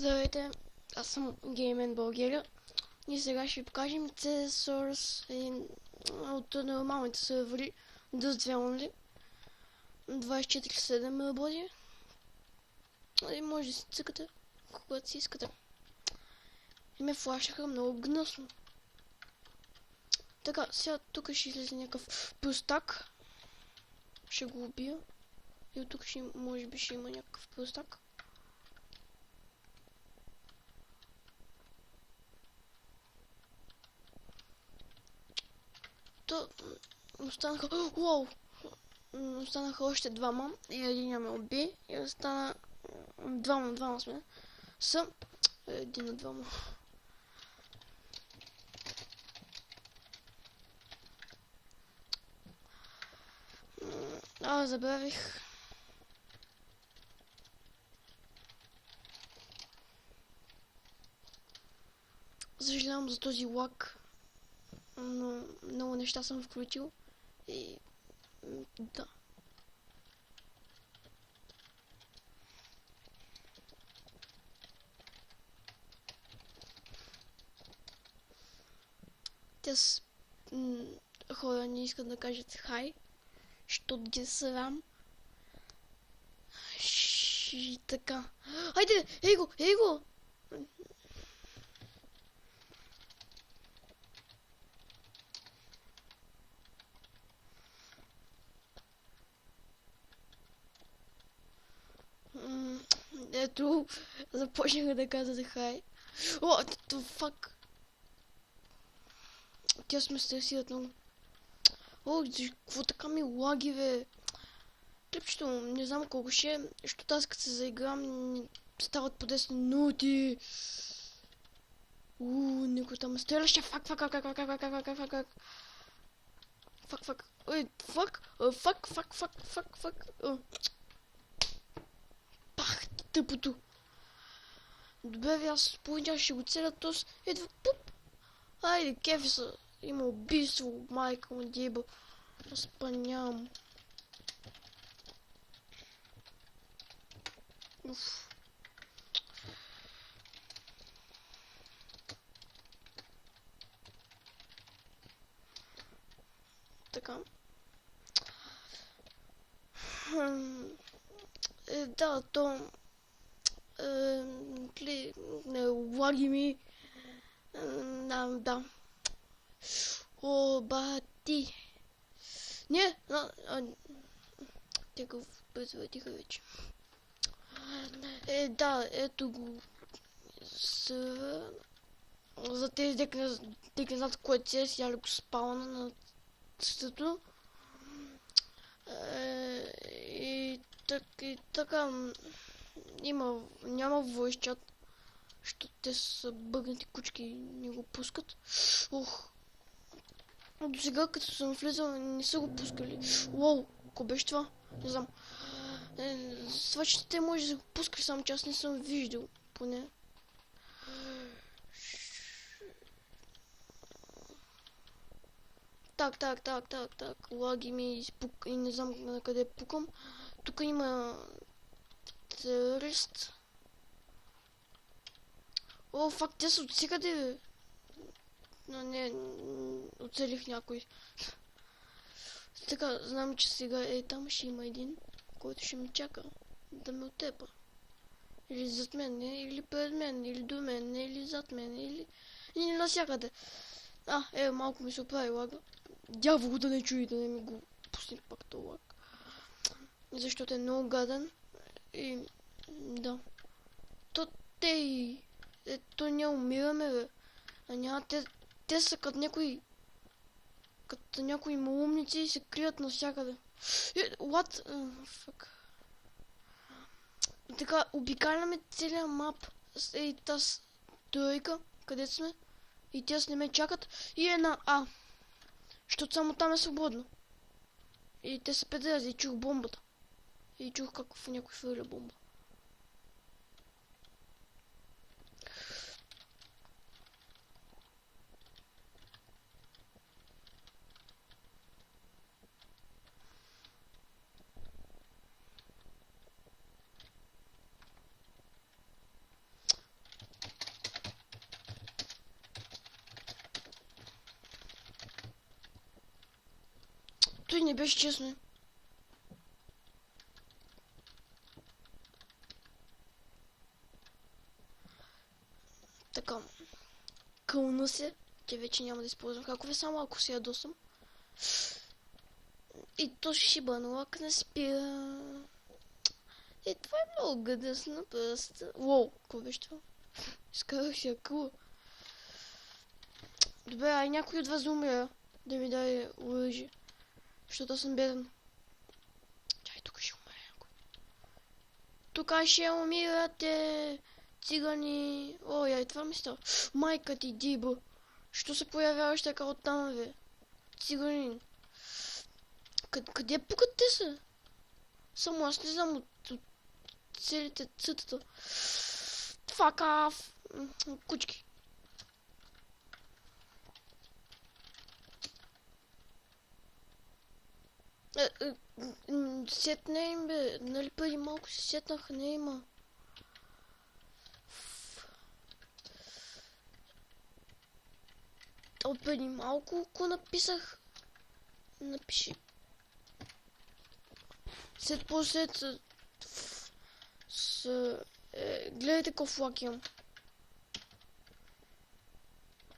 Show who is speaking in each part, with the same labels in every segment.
Speaker 1: Здравейте, аз съм Геймен България и сега ще ви покажем CS Source от нормалните сервери Dust 2 Only 24/7 работи и може да си цъкате когато си искате. И ме флашаха много гнусно. Така, сега тук ще излезе някакъв простак. Ще го убия. И от тук може би ще има някакъв простак. То останаха... Уау! Останаха още двама и един ме уби и остана двама сме. Са един на двама. Забравих. Съжалявам за този лаг, но много неща съм включил и да. Те хора не искат да кажат хай, защото ги срам. И така. Хайде, ей го! Ето, започнаха да казват хай. О, фак. Тя сме стресират много. О, какво така ми лаги, бе? Клипчето, не знам колко ще е, защото аз като се заиграм, стават по 10 минути. Никой там стреляше. Фак. Ой, фак. Пах, тъпото. Добре, аз половин ще го целя, тос едва пуп. Айде, кефи са. Има убийство, майка му диба. Аз нямам. Уф. Така. Да, то... лаги ми. Да. О, бати. Не, те го предваритиха вече. Да, ето го. За тези дека не знаят кое е, сега го спална на стъто. И така няма voice chat, защото те са бъгнати кучки и не го пускат. До сега като съм влизал не са го пускали. Уау, какво беше това? Не знам. Това, че те може да го пускали, само че аз не съм виждал, поне. Так. Лаги ми и не знам на къде пукам. Тук има терорист. О, факт, те са от всекъде, бе. Но не, оцелих някой. Така, знам, че сега там ще има един, който ще ме чака да ме отепа. Или зад мен, или пред мен, или до мен, или зад мен, или навсякъде. Малко ми се оправи лага. Дявол да не чуи, да не ми го пусне пак този лаг. Защото е много гаден. И да. То не умираме, бе. Те са като някои малумници и се крият навсякъде. What? Fuck. Така, обикаляме целият мап. Тази тройка, където сме. И те не ме чакат. И една А. Защото само там е свободно. И те са педрази. И чух бомбата. И чух как някой хвърля бомба. Той не беше честно. Така. Кълна се. Те вече няма да използвам хакове, само ако се ядосам. И то шибано, ако не спира. И това е много гадесно, просто. Уоу, какво беше това? Изкарах си акула. Добре, ай някой от вас да умре, да ми даде оръжие. Защото аз съм беден. Чай, тук ще умре някой. Тук ще умирате, цигани. Ой, ай, това ми става. Майка ти, Дибо. Що се появяваш така оттам, бе? Циганин. Къде пукат те са? Само аз не знам от целите цътата. Fuck off. Кучки. Сетне им, бе. Нали преди малко се сетнах, не има. Преди малко, ако написах, напиши. След послед гледайте какъв лак имам.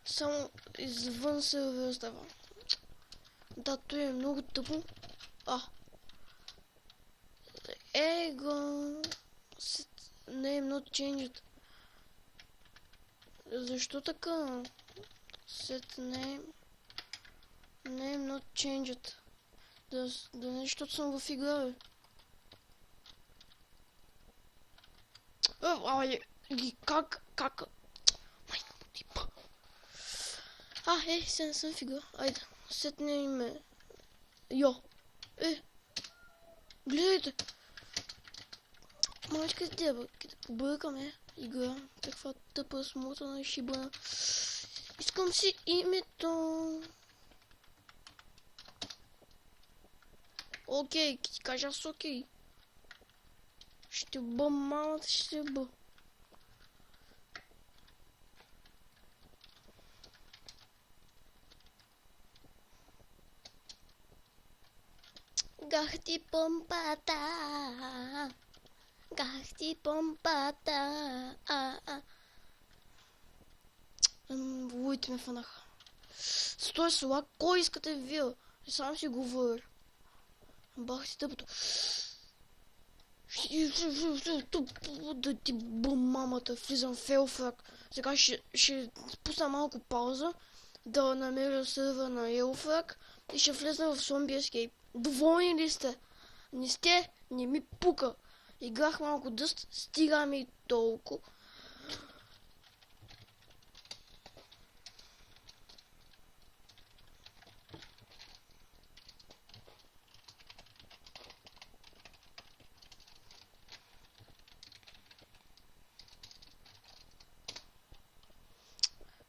Speaker 1: Само извън сервера става. Да, той е много тъпо. Его. Не, not changed. Защо така? Set name. Name not changed. Да не, защото съм в игра, бе. Как? Майка му типа. Сега не съм в игра. Айде, сетне име. Йо. Гледайте. Мачка с деба. Побъркаме игра. Каква тъпа смотана шибана. Искам си името. Окей, ти кажа аз окей. Ще бъ мамата, ще бъ. Гахти помпата. Гахти помпата. Луите ме фанаха. Стой села, кой искате вие? Сам си говоря. Бах си тъпото. Да ти бъм мамата, влизам в Елфрак. Сега ще пусна малко пауза, да намеря сервер на Елфрак и ще влезна в Zombie Escape. Доволни ли сте? Не сте? Не ми пука. Играх малко дъст, стига ми толкова.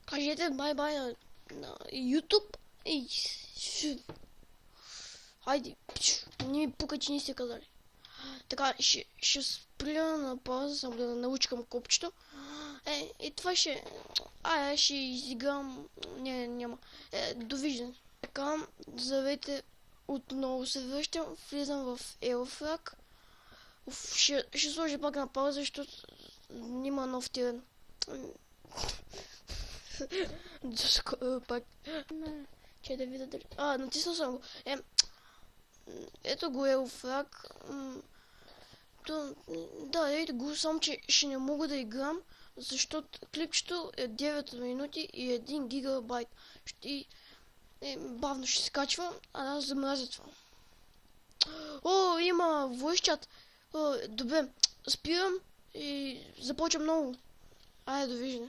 Speaker 1: Кажете бай-бай на YouTube и хайде, не ми пука, че не сте казали. Така, ще спря на пауза, само да научкам копчето. И това ще изиграм. Няма. Довиждане. Така, завете, отново се връщам, влизам в Елфрак. Ще сложа пак на пауза, защото няма нов терен. Пак. Че да видя дали. Натиснал съм го. Ето го Елфрак. Да, ето го, само че ще не мога да играм, защото клипчето е 9 минути и 1 гигабайт. Бавно ще се качва, аз замразя това. Има voice chat. Добре, спирам и започвам много. Айде, довиждане.